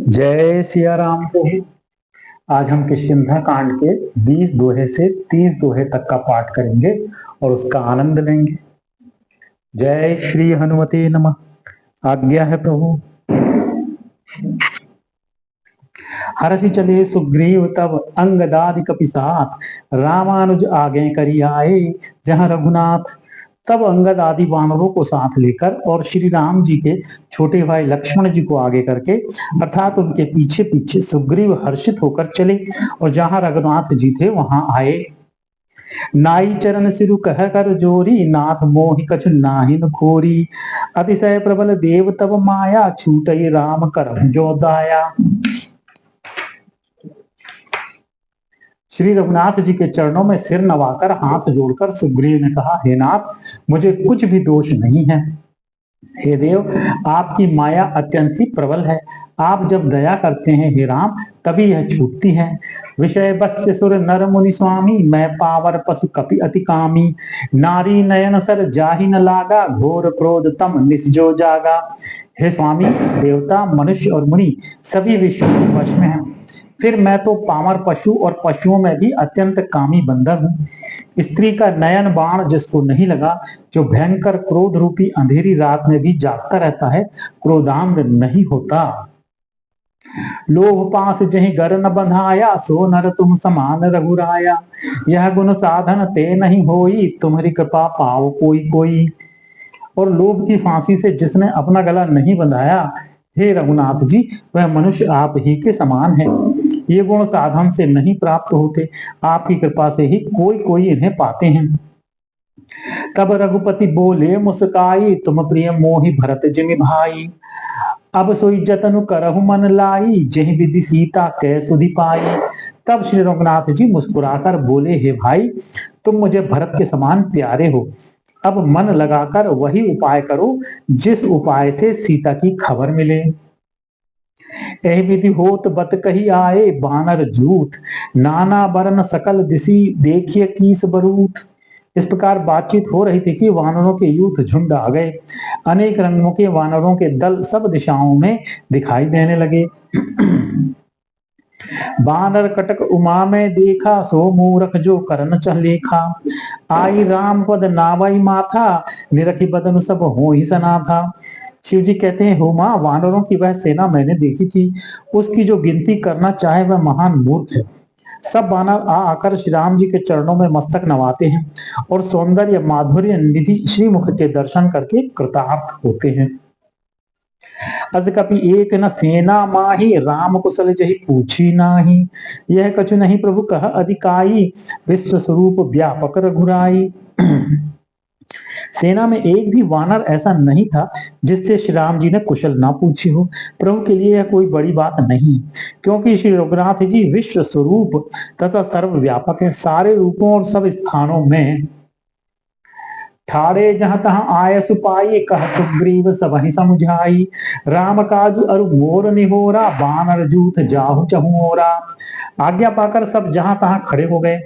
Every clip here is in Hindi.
जय सिया राम प्रभु। आज हम किष्किंधा कांड के 20 दोहे से 30 दोहे तक का पाठ करेंगे और उसका आनंद लेंगे। जय श्री हनुमते नमः। आज्ञा है प्रभु। हर्षि चले सुग्रीव तब अंगदादि कपि साथ, रामानुज आगे करी आए जहाँ रघुनाथ। तब अंगद आदि वानरों को साथ लेकर और श्री राम जी के छोटे भाई लक्ष्मण जी को आगे करके अर्थात उनके पीछे पीछे सुग्रीव हर्षित होकर चले और जहां रघुनाथ जी थे वहां आए। नाई चरण सिरु कह कर जोरी, नाथ मोहि कछु नाहिन खोरी। अतिशय प्रबल देव तब माया, छूटई राम करम जो दाया। श्री रघुनाथ जी के चरणों में सिर नवाकर हाथ जोड़कर सुग्रीव ने कहा, हे नाथ, मुझे कुछ भी दोष नहीं है। हे देव, आपकी माया अत्यंत ही प्रबल है। आप जब दया करते हैं हे राम, तभी यह छूटती है। विषय बस्य सुर नर मुनि स्वामी, मैं पावर पशु कपि अति कामी। नारी नयन सर जाहि न लागा, घोर क्रोध तम निस्जो जागा। हे स्वामी, देवता मनुष्य और मुनि सभी विश्व के वश में हैं, फिर मैं तो पामर पशु और पशुओं में भी अत्यंत कामी बंदर हूं। स्त्री का नयन बाण जिसको नहीं लगा, जो भयंकर क्रोध रूपी अंधेरी रात में भी जागता रहता है, क्रोधांग नहीं होता। लोभ पास जहि गर न बंधाया, सो नर तुम समान रघुराया। यह गुण साधन ते नहीं होई, तुम्हारी कृपा पाओ कोई कोई। और लोभ की फांसी से जिसने अपना गला नहीं बंधाया, हे रघुनाथ जी, वह मनुष्य आप ही के समान है। ये गुण साधन से नहीं प्राप्त होते, आपकी कृपा से ही कोई कोई इन्हें पाते हैं। तब रघुपति बोले मुस्काई, तुम प्रिय मोहि भरत जिमि भाई। अब सोई जतनु करहु मन लाई, जहि विधि सीता कै सुधि पाई। तब श्री रघुनाथ जी मुस्कुराकर बोले, हे भाई, तुम मुझे भरत के समान प्यारे हो। अब मन लगाकर वही उपाय करो जिस उपाय से सीता की खबर मिले। एहि विधि होत बत कही आए, बानर जूथ नाना बरन सकल दिशि, देखिए कीस बरूथ। इस प्रकार बातचीत हो रही थी कि वानरों के यूथ झुंड आ गए। अनेक रंगों के वानरों के दल सब दिशाओं में दिखाई देने लगे। बानर कटक उमा में देखा, सो मूरख जो करन चह लेखा। आई राम पद नावई माथा, निरखी बदन सब हो ही सना था। शिव जी कहते हैं, हो मां, वानरों की वह सेना मैंने देखी थी, उसकी जो गिनती करना चाहे वह महान मूर्ख है। सब वानर आकर श्री राम जी के चरणों में मस्तक नवाते हैं और सौंदर्य माधुर्य निधि श्रीमुख के दर्शन करके कृतार्थ होते हैं। अस कपि एक न सेना माही, राम कुशल जहि पूछी नाही। यह कछु नहीं प्रभु कह अधिकाई, विश्व स्वरूप व्यापक रघुराई। सेना में एक भी वानर ऐसा नहीं था जिससे श्री राम जी ने कुशल ना पूछी हो। प्रभु के लिए यह कोई बड़ी बात नहीं, क्योंकि श्री रघुनाथ जी विश्व स्वरूप तथा सर्वव्यापक है। सारे रूपों और सब स्थानों में ठाड़े जहां तहां आय सुपाई, कह सुग्रीव सबहि समुझाई। राम काज अरु मोर निहोरा, बानर जूथ जाहु चहुओरा। आज्ञा पाकर सब जहां तहां खड़े हो गए।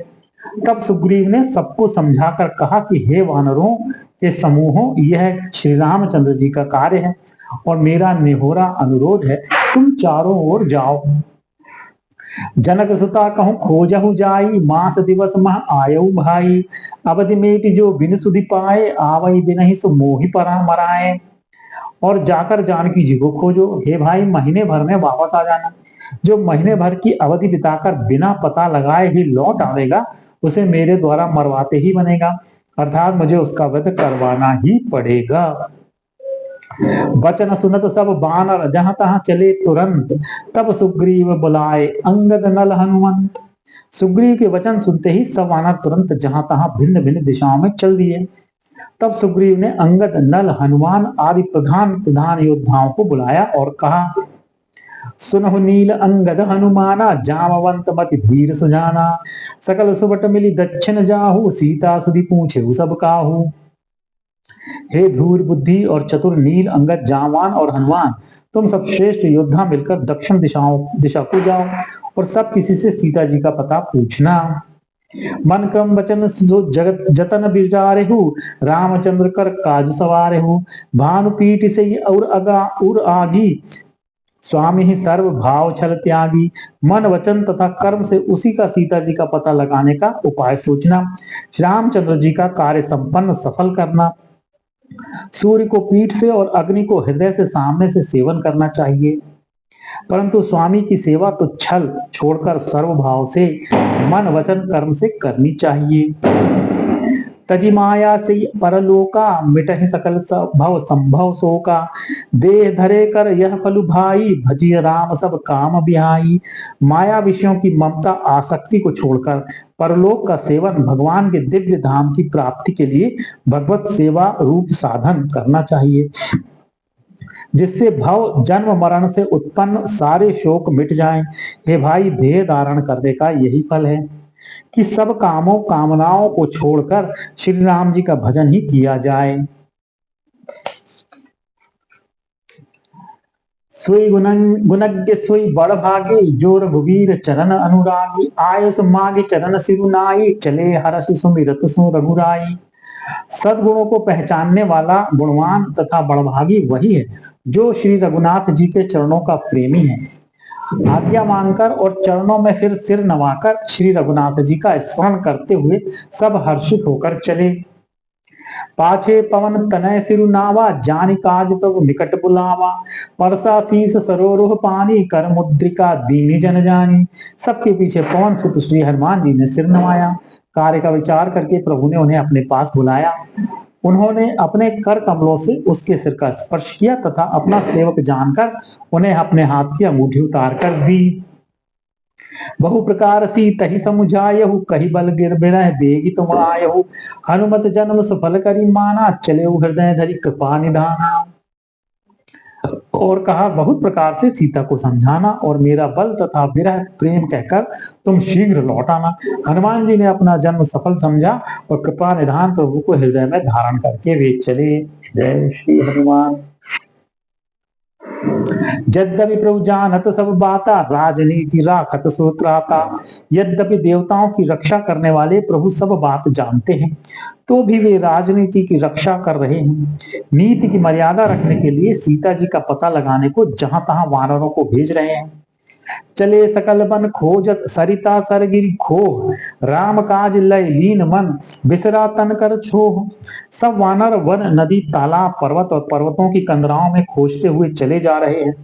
तब सुग्रीव ने सबको समझाकर कहा कि हे वानरों के समूहों, यह श्री रामचंद्र जी का कार्य है और मेरा निहोरा अनुरोध है, तुम चारों ओर जाओ। जनक सुता कहूं खोजहु जाई, मास दिवस मह आयऊ भाई। अवधि मेटि जो बिन सुधि पाए, आवई बिनहि सो मोहि परा मराए। और जाकर जानकी जी को खोजो। हे भाई, महीने भर में वापस आ जाना। जो महीने भर की अवधि बिताकर बिना पता लगाए ही लौट आवेगा, उसे मेरे द्वारा मरवाते ही बनेगा, अर्थात मुझे उसका वध करवाना ही पड़ेगा। वचन सुनत सब बानर जहां तहां चले तुरंत, तब सुग्रीव बुलाए अंगद नल हनुमंत। सुग्रीव के वचन सुनते ही सब वानर तुरंत जहां तहां भिन्न भिन्न दिशाओं में चल दिए। तब सुग्रीव ने अंगद नल हनुमान आदि प्रधान प्रधान योद्धाओं को बुलाया और कहा, सुनहु नील अंगद हनुमाना, जामवंत मति धीर सुजाना। सकल सुबट मिली दक्षिण जाहू, सीता सुधि पूछे सब काहू। हे धूर बुद्धि और चतुर नील अंगद, जामवान और हनुमान, तुम सब श्रेष्ठ योद्धा मिलकर दक्षिण दिशा को जाओ और सब किसी से सीता जी का पता पूछना। मन क्रम वचन सो जगत जतन बिचारे हूँ, रामचंद्र कर काज सवारे हूँ। भानु पीठ से और आगी, स्वामी ही सर्व भाव छल त्यागी, मन वचन तथा कर्म से उसी का सीता जी का पता लगाने का उपाय सोचना, श्री रामचंद्र जी का कार्य संपन्न सफल करना, सूर्य को पीठ से और अग्नि को हृदय से सामने से सेवन करना चाहिए। परंतु स्वामी की सेवा तो छल छोड़कर सर्वभाव से मन वचन कर्म से करनी चाहिए। तजी माया से परलोका, मिटहि सकल भव संभव शोका, देह धरे कर यह फलु भाई, भजिय राम सब काम बिहाई। माया विषयों की ममता आसक्ति को छोड़कर परलोक का सेवन, भगवान के दिव्य धाम की प्राप्ति के लिए भगवत सेवा रूप साधन करना चाहिए, जिससे भव जन्म मरण से उत्पन्न सारे शोक मिट जाएं। हे भाई, देह धारण करने का यही फल है कि सब कामों कामनाओं को छोड़कर श्री राम जी का भजन ही किया जाए। सोई गुणज्ञ सोई बड़ भागे, जो रघुवीर चरण अनुरागी, आयुष मागे चरण सिरुनाई, चले हरष सुमिरत सु रघुराई। सद्गुणों को पहचानने वाला गुणवान तथा बड़भागी वही है जो श्री रघुनाथ जी के चरणों का प्रेमी है। आज्ञा मानकर और चरणों में फिर सिर नवाकर श्री रघुनाथ जी का स्मरण करते हुए सब हर्षित होकर चले। पाछे पवन तनय सिरुनावा, जानि काज प्रभु निकट बुलावा, परसा शीस सरोरुह पानी, कर मुद्रिका दीनी जन जानी। सबके पीछे पवन सुत श्री हनुमान जी ने सिर नवाया। कार्य का विचार करके प्रभु ने उन्हें अपने पास बुलाया। उन्होंने अपने कर कमलों से उसके सिर का स्पर्श किया तथा अपना सेवक जानकर उन्हें अपने हाथ की अंगूठी उतार कर दी। बहु प्रकार सी तही समुझायहु, कही बल गिर बिरह बेगी तुम आयहु। हनुमत जन्म सफल करी माना, चले हृदय धरि कृपा निधाना। और कहा, बहुत प्रकार से सीता को समझाना और मेरा बल तथा विरह प्रेम कहकर तुम शीघ्र लौट आना। हनुमान जी ने अपना जन्म सफल समझा और कृपा निधान प्रभु को हृदय में धारण करके वे चले। जय श्री हनुमान। यद्यपि प्रभु जानत सब बाता, राजनीति राखत सोत्राता। यद्यपि देवताओं की रक्षा करने वाले प्रभु सब बात जानते हैं, तो भी वे राजनीति की रक्षा कर रहे हैं। नीति की मर्यादा रखने के लिए सीता जी का पता लगाने को जहां तहां वानरों को भेज रहे हैं। चले सकल बन खोजत, सरिता सरगिरि खोह, राम काज लय लीन मन, बिसरा तन कर छोह। सब वानर वन नदी तालाब पर्वत और पर्वतों की कंदराओं में खोजते हुए चले जा रहे हैं।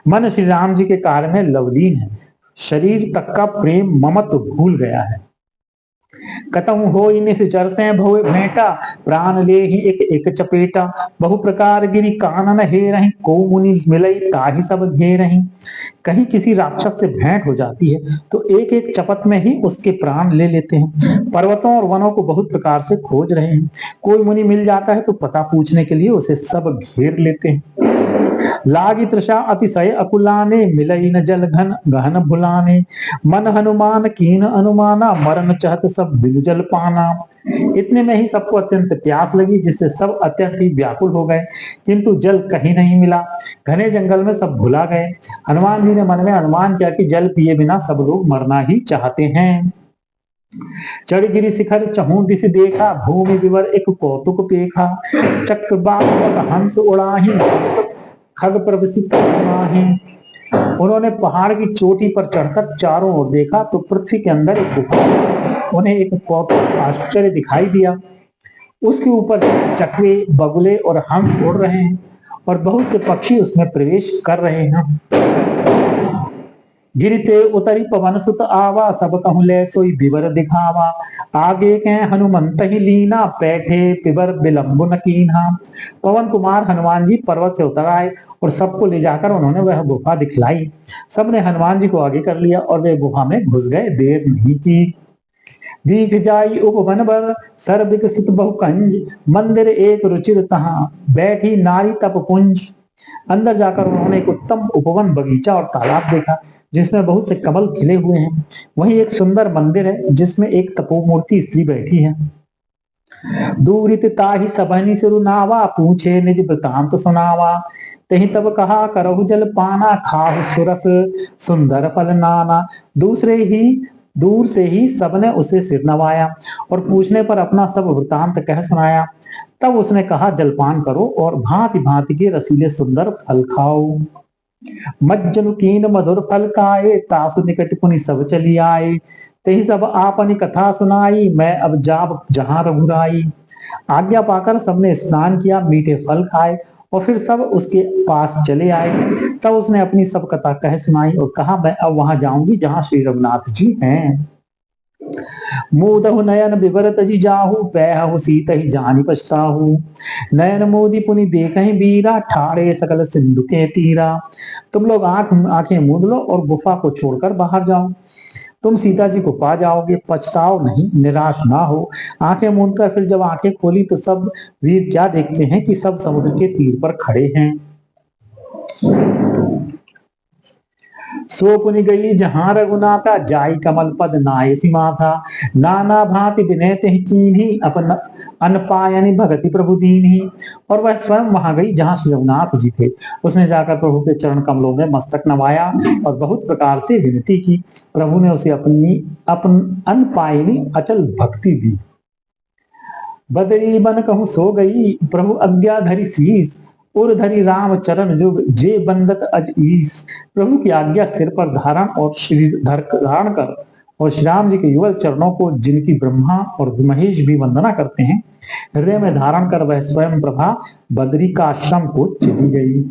मन श्री राम जी के कार्य में लवलीन है, शरीर तक का प्रेम ममत्व भूल गया है। कतहु होई निश्चर से भव भेंटा, प्राण ले ही एक चपेटा। बहु प्रकार गिरी कानन हे रही, को मुनि मिलई ताहि सब घेरही। कहीं किसी राक्षस से भेंट हो जाती है तो एक एक चपत में ही उसके प्राण ले लेते हैं। पर्वतों और वनों को बहुत प्रकार से खोज रहे हैं, कोई मुनि मिल जाता है तो पता पूछने के लिए उसे सब घेर लेते हैं। लागी तृषा अतिशय अकुलाने, मिलई न जल घन गहन भुलाने। मन हनुमान कीन अनुमाना, मरण चाहत सब बिनु जल पाना। इतने में ही सबको अत्यंत प्यास लगी, जिससे सब अत्यंत ही व्याकुल हो गए, किंतु जल कहीं नहीं मिला। घने जंगल में सब भुला गए। हनुमान जी ने मन में अनुमान किया कि जल पिए बिना सब लोग मरना ही चाहते हैं। चढ़ गिरि शिखर चहु दिस देखा, भूमि विवर एक कौतुक पेखा। चक्रवात हंस उड़ाही, खग प्रवसित नाही। उन्होंने पहाड़ की चोटी पर चढ़कर चारों ओर देखा तो पृथ्वी के अंदर एक गुफा, उन्हें एक कौतुक आश्चर्य दिखाई दिया। उसके ऊपर चकवे बगुले और हंस उड़ रहे हैं और बहुत से पक्षी उसमें प्रवेश कर रहे हैं। गिरते उतरी पवन सुत आवा, सब कहूं ले सोई बिवर दिखावा। आगे के हनुमंत ही लीना, बैठे पिबर विलंब न कीन्हा। पवन कुमार हनुमान जी पर्वत से उतर आए और सबको ले जाकर उन्होंने वह गुफा दिखलाई। सबने हनुमान जी को आगे कर लिया और वे गुफा में घुस गए, देर नहीं की। दीख जाई उपवन बर, सर विकसित बहुकंज, मंदिर एक रुचिर तहां, बैठी नारी तप कुंज। अंदर जाकर उन्होंने एक उत्तम उपवन बगीचा और तालाब देखा, जिसमें बहुत से कमल खिले हुए हैं। वहीं एक सुंदर मंदिर है, जिसमें एक तपोमूर्ति स्त्री बैठी है। दूरित ताहि सबनि सिरुनावा, पूछे निज वृतांत सुनावा। तही तब कहा करहु जल पाना, खाहु सुरस सुंदर फल नाना। दूर से ही सबने उसे सिर नवाया और पूछने पर अपना सब वृतांत कह सुनाया। तब उसने कहा, जलपान करो और भांति भांति के रसीले सुंदर फल खाओ। मज्जनु कीन मधुर फल खाए, तासु निकट पुनि सब चली आए। तेहि सब आपनी कथा सुनाई, मैं अब जाब जहां रघुराई। आज्ञा पाकर सबने स्नान किया, मीठे फल खाए और फिर सब उसके पास चले आए। तब उसने अपनी सब कथा कह सुनाई और कहा, मैं अब वहां जाऊंगी जहां श्री रघुनाथ जी हैं। मोदहु नयन विवरत जी जाहु, पैहु सीत ही जानि पछताहु। नयन मोदी पुनि देखहि बीरा, ठाड़े सकल सिंधु के तीरा। तुम लोग आंखें मूंद लो और गुफा को छोड़कर बाहर जाओ। तुम सीता जी को पा जाओगे, पछताओ नहीं, निराश ना हो। आंखें मूंद कर फिर जब आंखें खोली तो सब वीर क्या देखते हैं कि सब समुद्र के तीर पर खड़े हैं। सो पुनि गई जहां रघुनाथा, जाई कमल पद नाय सिमाथा। नाना भांति विनय तेहि कीन्ही, अपन अनपायनि भगति प्रभु दीन्ही। और वह स्वयं वहां गई जहां श्री रघुनाथ जी थे। उसने जाकर प्रभु के चरण कमलों में मस्तक नवाया और बहुत प्रकार से विनती की। प्रभु ने उसे अपनी अनपायनी अचल भक्ति दी। बदरी बन कहूं सो गई, प्रभु आज्ञा धरि शीस। उर धरि राम चरण जुग, जे बंदत अज ईस। प्रभु की आज्ञा सिर पर धारण और धारण कर और श्री राम जी के युगल चरणों को, जिनकी ब्रह्मा और महेश भी वंदना करते हैं, हृदय में धारण कर वह स्वयं प्रभा बदरी का आश्रम को चली गई।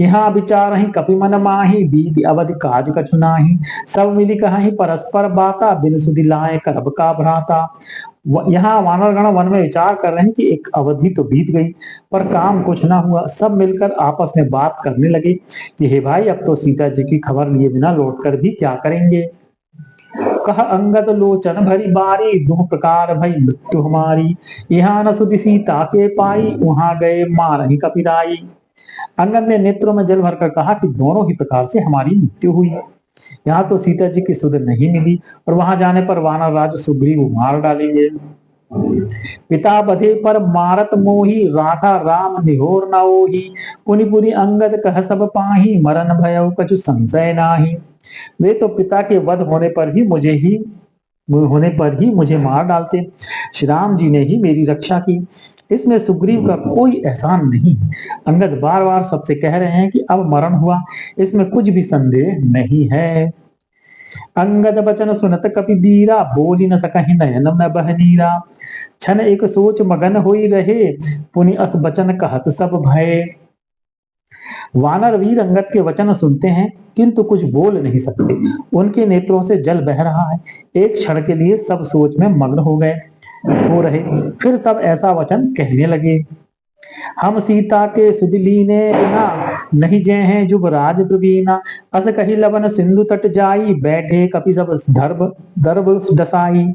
यहाँ विचार ही कपि मन माही, बीत अवधि काज कछु नाही। सब मिली कहाही परस्पर बाता, बिन सुधि लाए करब का भ्राता। यहाँ वानरगण वन में विचार कर रहे हैं कि एक अवधि तो बीत गई पर काम कुछ ना हुआ। सब मिलकर आपस में बात करने लगे कि हे भाई, अब तो सीता जी की खबर लिए बिना लौटकर भी क्या करेंगे। कह अंगद लोचन भरी बारी, दुह प्रकार भई मृत्यु हमारी। यहाँ न सुधि सीता के पाई, वहां गए मारही कपिराई। अंगद ने नेत्रों में जल भरकर कहा कि दोनों ही प्रकार से हमारी मृत्यु हुई। यहाँ तो सीता जी की सुध नहीं मिली और वहां जाने पर वानर राज सुग्रीव मार डालेंगे। पिता बधे पर मारत मोही, राधा राम निहोर न ओही। पुनि पुनि अंगद कह सब पाही, मरण भयउ कछु संशय नाही। वे तो पिता के वध होने पर ही मुझे मार डालते। श्री राम जी ने ही मेरी रक्षा की, इसमें सुग्रीव का कोई एहसान नहीं। अंगद बार बार सबसे कह रहे हैं कि अब मरण हुआ, इसमें कुछ भी संदेह नहीं है। अंगद बचन सुनत कपि बीरा, बोली न सकहि नयन न बह नीरा। छन एक सोच मगन होई रहे, पुनि अस बचन कहत सब भय। वानर वीर अंगद के वचन सुनते हैं किंतु कुछ बोल नहीं सकते। उनके नेत्रों से जल बह रहा है। एक क्षण के लिए सब सोच में मग्न हो रहे। फिर सब ऐसा वचन कहने लगे, हम सीता के सुध लीने बिना, नहीं जय हैं जुबराज प्रवीणा। अस कही लवन सिंधु तट जाई, बैठे कपि सब दर्भ डसाई।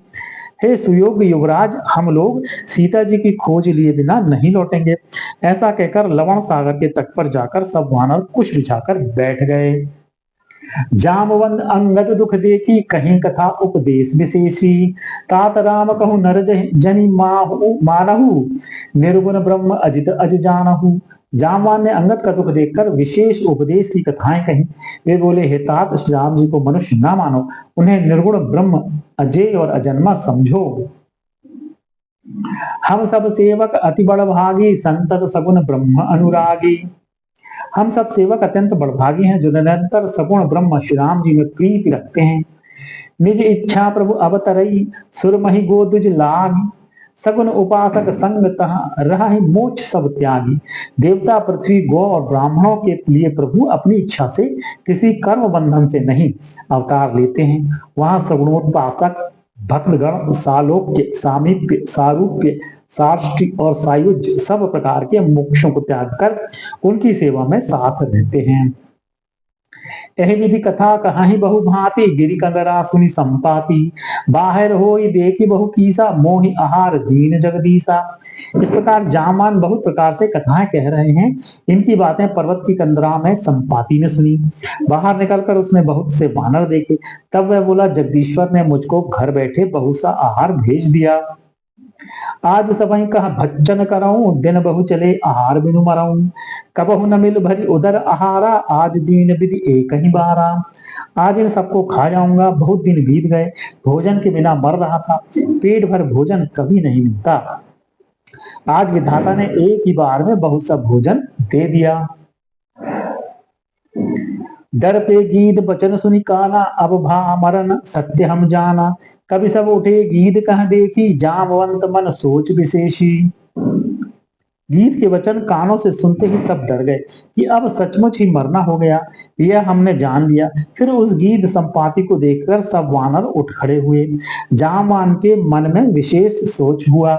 हे सुयोग्य युवराज, हम लोग सीता जी की खोज लिए बिना नहीं लौटेंगे। ऐसा कहकर लवण सागर के तट पर जाकर सब वानर कुश बिछाकर बैठ गए। जामवंत अंगद दुख देखी, कहीं कथा उपदेश विशेषी। तात राम कहूँ नर जनि मानहु, निर्गुण ब्रह्म अजित अज जानहु। जामवान ने अंगद का दुख देखकर विशेष उपदेश की कथाएं कही। वे बोले, हे तात, श्री राम जी को मनुष्य ना मानो, उन्हें निर्गुण ब्रह्म अजय और अजन्मा समझो। हम सब सेवक अति बड़ भागी, संतत सगुन ब्रह्म अनुरागी। हम सब सेवक अत्यंत बड़भागी हैं जो निरंतर सगुण ब्रह्म श्री राम जी में प्रीति रखते हैं। निज इच्छा प्रभु अवतरई, सुरमहि गोदुज लाग। सगुन उपासक संग तहाँ रहा मोक्ष सब त्यागी। देवता, पृथ्वी, गौ और ब्राह्मणों के लिए प्रभु अपनी इच्छा से किसी कर्म बंधन से नहीं अवतार लेते हैं। वहां सगुणोपासक भक्तगण सालोक्य, सामीप्य, सारूप्य, साष्टी और सायुज्य सब प्रकार के मोक्षों को त्याग कर उनकी सेवा में साथ रहते हैं। यही विधि कथा कहाही बहु भांति, गिरि कंदरा सुनि संपाति। बाहर होई देखी बहु कीसा, मोहि आहार दीन जगदीसा। इस प्रकार जामान बहुत प्रकार से कथाएं कह रहे हैं। इनकी बातें पर्वत की कंदरा में संपाति ने सुनी। बाहर निकलकर उसने बहुत से वानर देखे। तब वह बोला, जगदीश्वर ने मुझको घर बैठे बहुत सा आहार भेज दिया। आज सबही कहा भच्चन कराऊं, दिन बहु चले आहार बिनु मराऊं। कबहु न मिल भरी उदर आहारा, आज दीन विधि एक ही बारा। आज इन सबको खा जाऊंगा, बहुत दिन बीत गए, भोजन के बिना मर रहा था। पेट भर भोजन कभी नहीं मिलता। आज विधाता ने एक ही बार में बहुत सा भोजन दे दिया। डर पे गीत बचन सुनी काना, अब भा मरन सत्य हम जाना। कभी सब उठे गीत कह देखी, जामवंत मन सोच विशेषी। गीत के वचन कानों से सुनते ही सब डर गए कि अब सचमुच ही मरना हो गया, यह हमने जान लिया। फिर उस गीत संपाति को देखकर सब वानर उठ खड़े हुए। जामवान के मन में विशेष सोच हुआ।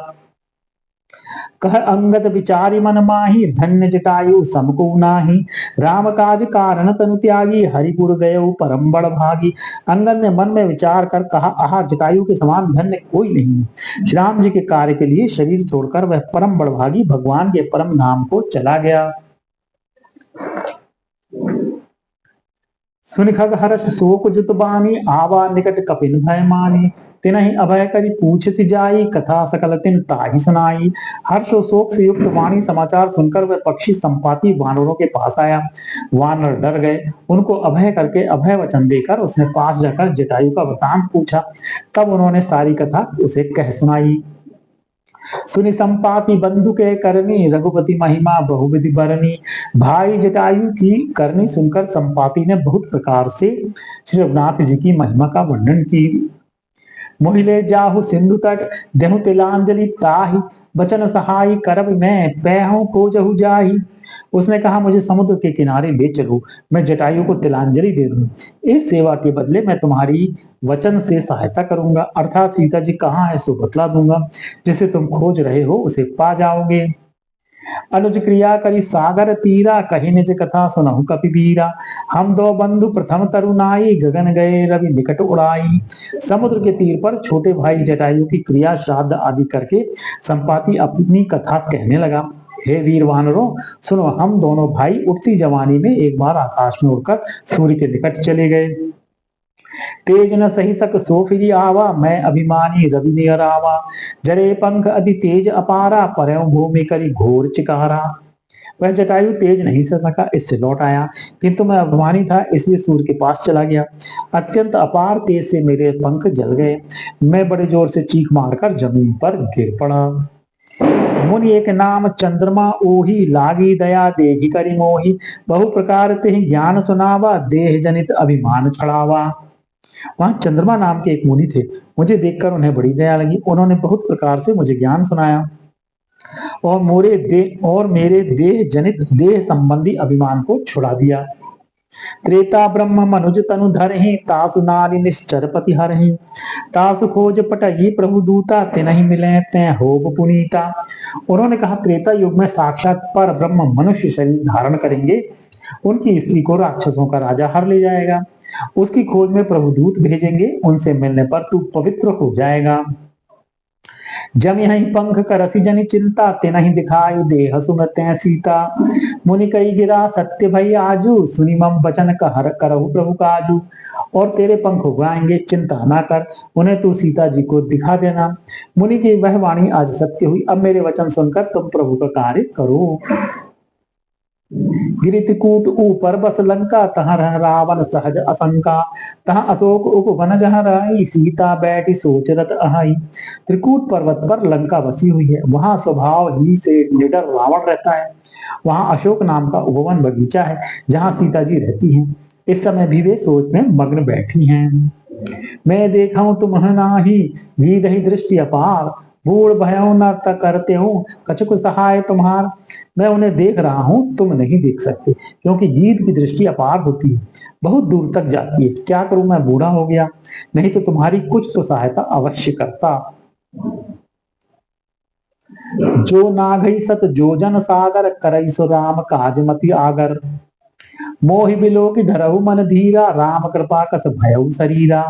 कह अंगद विचारी मन माही, धन्य जटायु समको नाही। राम काज कारण तनु त्यागी, हरिपुर गयो परम बड़ भागी। अंगद ने मन में विचार कर कहा, आहा, जटायु के समान धन्य कोई नहीं। श्री राम जी के कार्य के लिए शरीर छोड़कर वह परम बड़भागी भगवान के परम धाम को चला गया। सुनिखग हर्ष शोक जुत बानी, आवा निकट कपिन भय मानी। तिनहि अभय करि पूछत जाई, कथा सकल तिन ताहि सुनाई। हर्ष और शोक से युक्त वाणी समाचार सुनकर वह पक्षी संपाति वानरों के पास आया। वानर डर गए। उनको अभय करके अभय वचन देकर उसने पास जाकर जटायु का वृतांत पूछा। तब उन्होंने सारी कथा उसे कह सुनाई। सुनि संपाति बंधु के करनी, रघुपति महिमा बहुविधि बरनी। भाई जटायु की करनी सुनकर संपाति ने बहुत प्रकार से श्री रघुनाथ जी की महिमा का वर्णन की। मोहिले जाहु सिंधु तट, देहु तिलांजलि ताहि। बचन सहाय करब मैं, पैहु खोजहु जाहि। उसने कहा, मुझे समुद्र के किनारे ले चलो, मैं जटायु को तिलांजलि दे दूं। इस सेवा के बदले मैं तुम्हारी वचन से सहायता करूंगा, अर्थात सीता जी कहाँ है सो बतला दूंगा। जिसे तुम खोज रहे हो उसे पा जाओगे। अनुज क्रिया करी सागर तीरा, कही निज कथा सुनहु कपिबीरा। हम दो बंधु प्रथम तरुणाई, गगन गए रवि निकट उड़ाई। समुद्र के तीर पर छोटे भाई जटायु की क्रिया श्राद्ध आदि करके संपाति अपनी कथा कहने लगा। हे वीर वानरों, सुनो, हम दोनों भाई उठती जवानी में एक बार आकाश में उड़कर सूर्य के निकट चले गए। तेज न सही सक सो फिरी आवा, मैं अभिमानी रवि नियर आवा। जरे पंख अति तेज अपारा, परयों भूमि करी घोर चिकारा। वह जटायु तेज नहीं सह सका, इससे लौट आया, किंतु मैं अभिमानी था इसलिए सूर्य के पास चला गया। अत्यंत अपार तेज से मेरे पंख जल गए। मैं बड़े जोर से चीख मारकर जमीन पर गिर पड़ा। मुनि एक नाम चंद्रमा ओही, लागी दया देहि करि मोहि। बहु प्रकार ते ज्ञान सुनावा, देह जनित अभिमान छड़ावा। वहां चंद्रमा नाम के एक मुनि थे। मुझे देखकर उन्हें बड़ी दया लगी। उन्होंने बहुत प्रकार से मुझे ज्ञान सुनाया और मेरे देह जनित देह संबंधी अभिमान को छुड़ा दिया। त्रेता ब्रह्म मनुज तनु धरहि, तासु नारी निश्चर पति हरहि। तासु खोज पटही प्रभु दूता, तिनहि मिले तै होब पुनीता। उन्होंने कहा, त्रेता युग में साक्षात पर ब्रह्म मनुष्य शरीर धारण करेंगे। उनकी स्त्री को राक्षसों का राजा हर ले जाएगा। उसकी खोज में प्रभु दूत भेजेंगे, उनसे मिलने पर तू पवित्र हो जाएगा। जम यही पंख करसी जनि चिंता, तिनहि दिखाई देह सुमते सीता। मुनि कई गिरा सत्य भई आजू, सुनि मम वचन कहर करहु प्रभु काजू। और तेरे पंख उगाएंगे, चिंता ना कर, उन्हें तू सीता जी को दिखा देना। मुनि की वह वाणी आज सत्य हुई। अब मेरे वचन सुनकर तुम प्रभु का कार्य करो। गिरितिकूट ऊपर बस लंका, तहाँ रह रावण सहज असंका। तहाँ अशोक उपवन जहाँ रही, सीता बैठी सोच रत अहाई। त्रिकूट पर्वत पर लंका बसी हुई है। वहां स्वभाव ही से निडर रावण रहता है। वहां अशोक नाम का उपवन बगीचा है, जहाँ सीता जी रहती हैं। इस समय भी वे सोच में मग्न बैठी हैं। मैं देखा हूं तुम नाही, गीधहि दृष्टि अपार। बूढ़ भयो न करते हूँ, कछुक सहाय तुम्हार। मैं उन्हें देख रहा हूं, तुम नहीं देख सकते, क्योंकि गीध की दृष्टि अपार होती है, बहुत दूर तक जाती है। क्या करूं, मैं बूढ़ा हो गया, नहीं तो तुम्हारी कुछ तो सहायता अवश्य करता। जो नाघई सत जोजन सागर, करई सो राम काज मति आगर। मोहि बिलो की धरहु मन धीरा, राम कृपा कस भयउ शरीरा।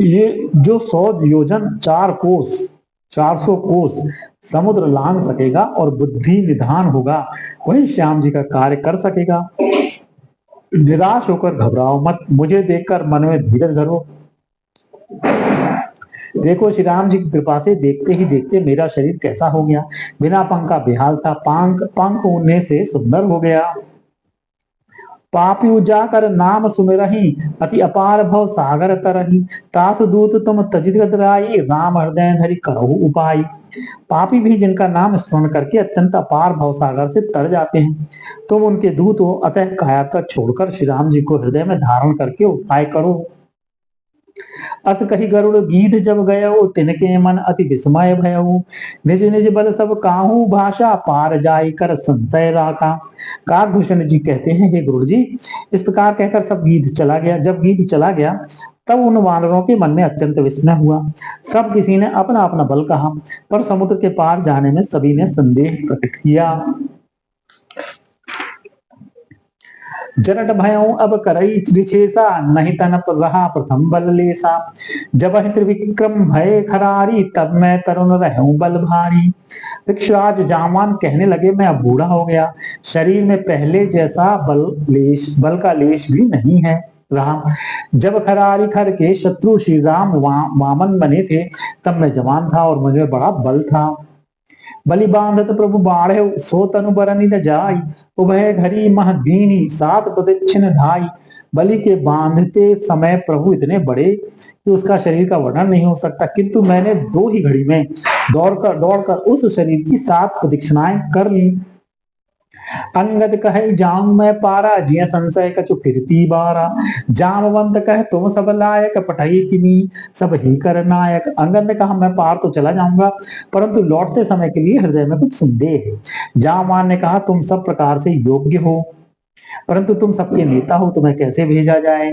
ये जो 100 योजन 400 कोस समुद्र लांग सकेगा और बुद्धि निधान होगा, वही श्याम जी का कार्य कर सकेगा। निराश होकर घबराओ मत, मुझे देखकर मन में धीरज धरो। देखो, श्री राम जी की कृपा से देखते ही देखते मेरा शरीर कैसा हो गया। बिना पंख का बेहाल था, पंख उड़ने से सुंदर हो गया। पापी उजाकर नाम सुमिरहि अति अपार भव सागर तरहि तासु दूत तुम तजित गदराई राम हृदय धरि करहु उपाय। पापी भी जिनका नाम स्मरण करके अत्यंत अपार भव सागर से तर जाते हैं, तुम उनके दूत हो, अतः काया तक छोड़कर श्री राम जी को हृदय में धारण करके उपाय करो। अस कही गरुड़ गीध जब गयो तिनके मन अति विस्मय भयऊ निज निज बल सब काहू भाषा पार जाय कर संशय राखा। काकभूषण जी कहते हैं, हे गुरु जी, इस प्रकार कहकर सब गीध चला गया। जब गीध चला गया तब उन वानरों के मन में अत्यंत विस्मय हुआ। सब किसी ने अपना अपना बल कहा, पर समुद्र के पार जाने में सभी ने संदेह प्रकट किया। जरट भयऊ अब करई रिछेसा नहीं तनप रहा प्रथम बल लेसा जब त्रिविक्रम भय खरारी तब मैं तरुण रहूं बल भारी। ऋक्षराज जामान कहने लगे, मैं अब बूढ़ा हो गया, शरीर में पहले जैसा बल का लेश भी नहीं है रहा। जब खरारी खर के शत्रु श्री राम वामन बने थे तब मैं जवान था और मुझे बड़ा बल था। बलि बांधत प्रभु बाढ़े सो तनु बरनि न जाई उभय घरी मह दीनी सात प्रदक्षिण धाई। बलि के बांधते समय प्रभु इतने बड़े कि उसका शरीर का वर्णन नहीं हो सकता, किंतु मैंने 2 ही घड़ी में दौड़कर उस शरीर की 7 प्रदक्षिणाएं कर ली। अंगद कहे जाऊं मैं पारा जिया संशय कछु फिरती बारा जामवंत कहे तुम सब लायक पठाई किनी सब ही कर नायक। अंगद ने कहा, मैं पार तो चला जाऊंगा परंतु लौटते समय के लिए हृदय में कुछ संदेह है। जामवान ने कहा, तुम सब प्रकार से योग्य हो परंतु तुम सबके नेता हो, तुम्हें कैसे भेजा जाए।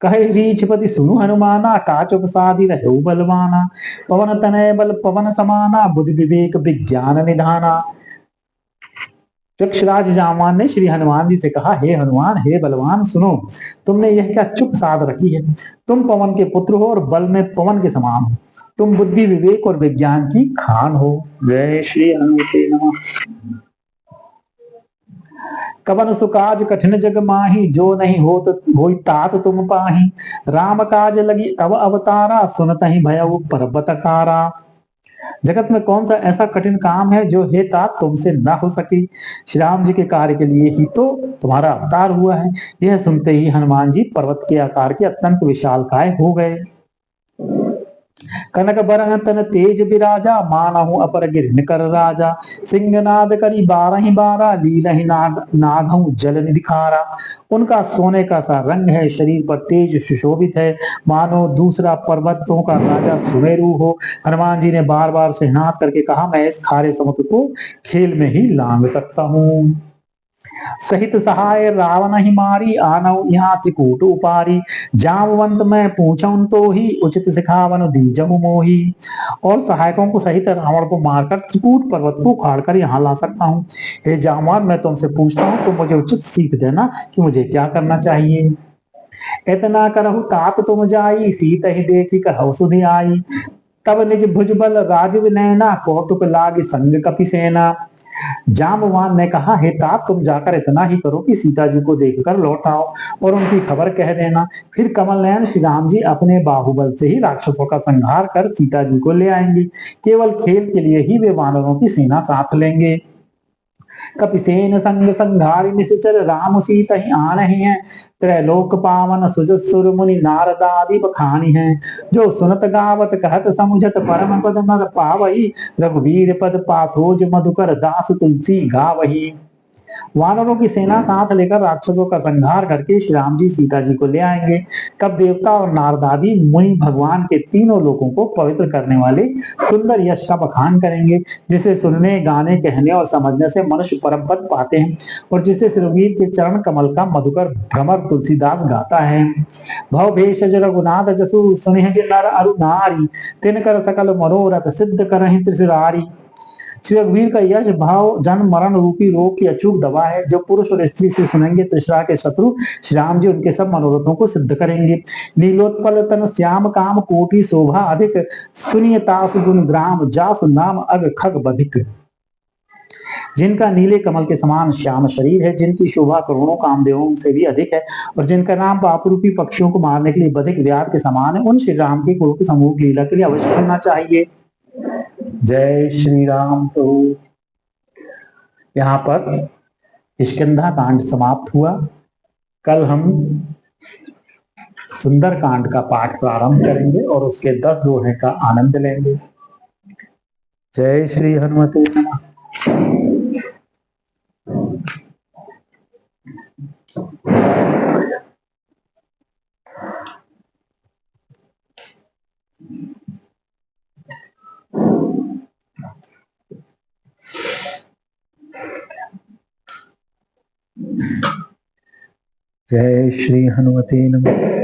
कहे रीछपति सुनु हनुमाना काचुक साधि रहो बलवाना पवन तनय बल पवन समाना बुद्धि विवेक विज्ञान निधाना। ऋक्षराज जामवान ने श्री हनुमान जी से कहा, हे हनुमान, हे बलवान, सुनो, तुमने यह क्या चुप साध रखी है। तुम पवन के पुत्र हो और बल में पवन के समान हो। तुम बुद्धि विवेक और विज्ञान की खान हो। जय श्री हनुमते नमः। कवन सुकाज कठिन जग माही जो नहीं होई तात तुम पाही राम काज लगी तब अवतारा सुनत ही भयउ पर्वतकारा। जगत में कौन सा ऐसा कठिन काम है जो हे तात तुमसे ना हो सके। श्री राम जी के कार्य के लिए ही तो तुम्हारा अवतार हुआ है। यह सुनते ही हनुमान जी पर्वत के आकार के अत्यंत विशालकाय हो गए। कनक बरन तन तेज बिराजा मानहु अपर गिरन कर राजा सिंहनाद करी 12 लीलहि नागहु जल निधिखारा। उनका सोने का सा रंग है, शरीर पर तेज सुशोभित है, मानो दूसरा पर्वतों का राजा सुमेरु हो। हनुमान जी ने बार बार सिंहनाद करके कहा, मैं इस खारे समुद्र को खेल में ही लांघ सकता हूँ। सहित सहाय रावण ही मारी आनव यहाँ त्रिकूट उपारी जामवंत मैं पूछऊं तो ही उचित सिखावन दीजहु मोही। और सहायकों को सहित रावण को मारकर त्रिकूट पर्वत को उखाड़कर यहाँ ला सकता हूँ। हे जामवान, मैं तुमसे पूछता हूँ, तुम मुझे उचित सीख देना कि मुझे क्या करना चाहिए। इतना करहु तात तुम जाई सीत ही देखी कहु सुधि आई तब निज भुजबल राजीव नैना कौतुक लागी संग कपि सेना। जामवान ने कहा, हे तात, तुम जाकर इतना ही करो कि सीता जी को देखकर लौट आओ और उनकी खबर कह देना। फिर कमल नयन श्री राम जी अपने बाहुबल से ही राक्षसों का संहार कर सीता जी को ले आएंगे। केवल खेल के लिए ही वे वानरों की सेना साथ लेंगे। कपिसेन संग संघारि निश्चर राम सीता ही आन है त्रैलोक पावन सुजत सुर मुनि नारदादि बखानी है। जो सुनत गावत कहत समुझत परम पद नर पावही रघुवीर पद पाथोज मधुकर दास तुलसी गावही। वानरों की सेना साथ लेकर राक्षसों का संहार करके श्री राम जी सीता जी को ले आएंगे। तब देवता और नारदादी मुनि भगवान के तीनों लोगों को पवित्र करने वाले सुंदर यश का बखान करेंगे, जिसे सुनने, गाने, कहने और समझने से मनुष्य परम पद पाते हैं और जिसे रघुवीर के चरण कमल का मधुकर भ्रमर तुलसीदास गाता है। भव भेषज रघुनाथ जसु सुनिह नर अरु नारी तिनकर सकल मनोरथ सिद्ध करहि त्रिशुरारी। श्री रघुवीर का यश भाव जन्म मरण रूपी रोग की अचूक दवा है। जो पुरुष और स्त्री से सुनेंगे त्रिशुरा के शत्रु श्री राम जी उनके सब मनोरथों को सिद्ध करेंगे। नीलोत्पल तन श्याम काम कोटि शोभा अधिक सुनिय तासु गुण ग्राम जासु नाम अग खग बधिक। जिनका नीले कमल के समान श्याम शरीर है, जिनकी शोभा करोड़ों कामदेवों से भी अधिक है और जिनका नाम पापरूपी पक्षियों को मारने के लिए बधिक व्याध के समान है, उन श्री राम के कुल के समूह की लीला के लिए अवश्य करना चाहिए। जय श्री राम। तो यहाँ पर किष्किंधा कांड समाप्त हुआ। कल हम सुंदर कांड का पाठ प्रारंभ करेंगे और उसके 10 दोहे का आनंद लेंगे। जय श्री हनुमते नमः। जय श्री हनुमते नमः।